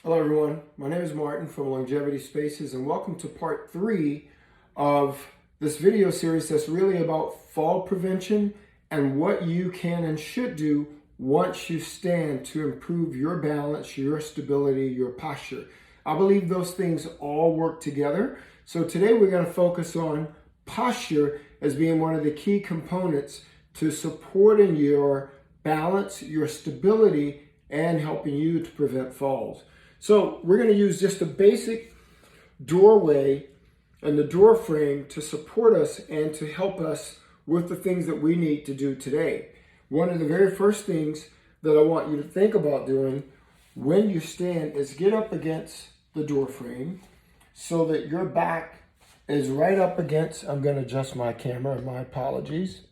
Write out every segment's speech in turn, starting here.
Hello everyone, my name is Martin from Longevity Spaces and welcome to part 3 of this video series that's really about fall prevention and what you can and should do once you stand to improve your balance, your stability, your posture. I believe those things all work together. So today we're going to focus on posture as being one of the key components to supporting your balance, your stability, and helping you to prevent falls. So we're going to use just a basic doorway and the door frame to support us and to help us with the things that we need to do today. One of the very first things that I want you to think about doing when you stand is get up against the door frame so that your back is right up against, I'm going to adjust my camera, my apologies,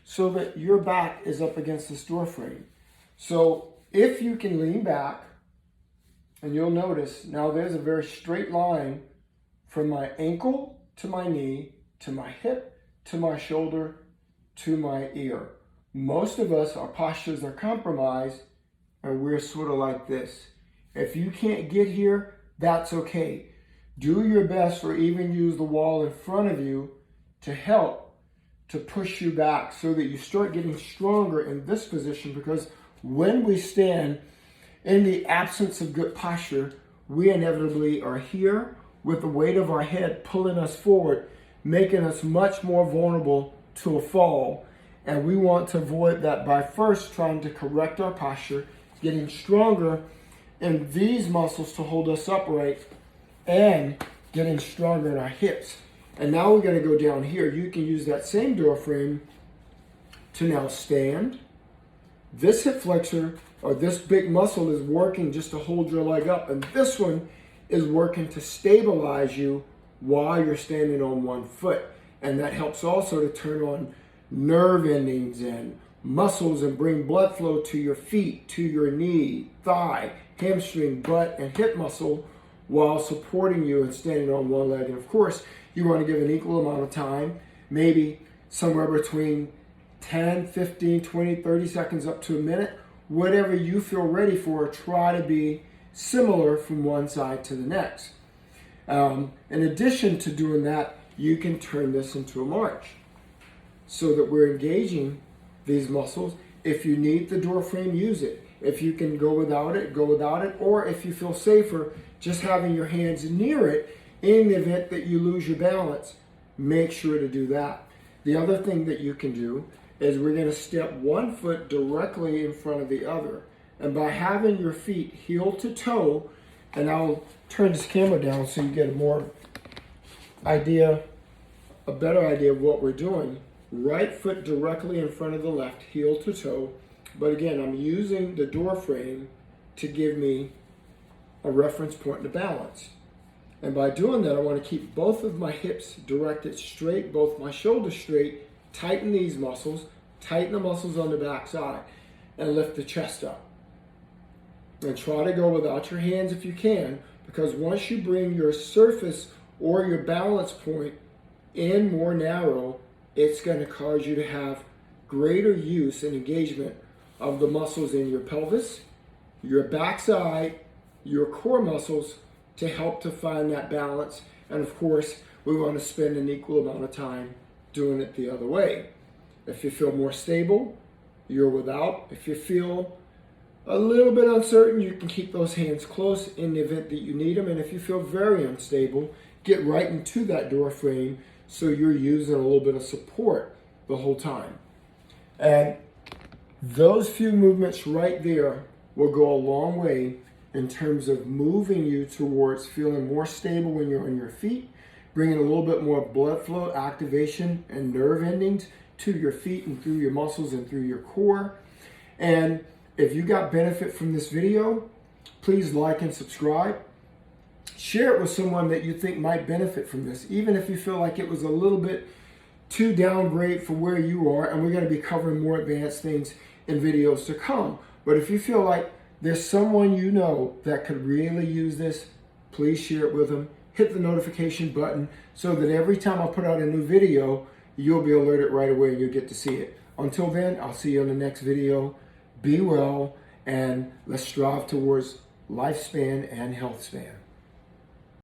so that your back is up against this door frame. So if you can lean back, and you'll notice now there's a very straight line from my ankle to my knee, to my hip, to my shoulder, to my ear. Most of us, our postures are compromised and we're sort of like this. If you can't get here, that's okay. Do your best or even use the wall in front of you to help to push you back so that you start getting stronger in this position, because when we stand, in the absence of good posture, we inevitably are here with the weight of our head pulling us forward, making us much more vulnerable to a fall. And we want to avoid that by first trying to correct our posture, getting stronger in these muscles to hold us upright, and getting stronger in our hips. And now we're going to go down here. You can use that same door frame to now stand. This hip flexor or this big muscle is working just to hold your leg up, and this one is working to stabilize you while you're standing on one foot. And that helps also to turn on nerve endings and muscles and bring blood flow to your feet, to your knee, thigh, hamstring, butt, and hip muscle while supporting you and standing on one leg. And of course, you want to give an equal amount of time, maybe somewhere between 10, 15, 20, 30 seconds up to a minute. Whatever you feel ready for, try to be similar from one side to the next. In addition to doing that, you can turn this into a march so that we're engaging these muscles. If you need the door frame, use it. If you can go without it, go without it. Or if you feel safer, just having your hands near it in the event that you lose your balance, make sure to do that. The other thing that you can do is we're going to step one foot directly in front of the other. And by having your feet heel to toe, and I'll turn this camera down so you get a better idea of what we're doing. Right foot directly in front of the left, heel to toe. But again, I'm using the door frame to give me a reference point to balance. And by doing that, I want to keep both of my hips directed straight, both my shoulders straight. Tighten these muscles, tighten the muscles on the back side, and lift the chest up. And try to go without your hands if you can, because once you bring your surface or your balance point in more narrow, it's going to cause you to have greater use and engagement of the muscles in your pelvis, your backside, your core muscles to help to find that balance. And of course, we want to spend an equal amount of time doing it the other way. If you feel more stable, you're without. If you feel a little bit uncertain, you can keep those hands close in the event that you need them. And if you feel very unstable, get right into that door frame so you're using a little bit of support the whole time. And those few movements right there will go a long way in terms of moving you towards feeling more stable when you're on your feet, bringing a little bit more blood flow, activation, and nerve endings to your feet and through your muscles and through your core. And if you got benefit from this video, please like and subscribe. Share it with someone that you think might benefit from this, even if you feel like it was a little bit too downgrade for where you are, and we're going to be covering more advanced things in videos to come. But if you feel like there's someone you know that could really use this, please share it with them. Hit the notification button so that every time I put out a new video, you'll be alerted right away and you'll get to see it. Until then, I'll see you on the next video. Be well, and let's strive towards lifespan and health span.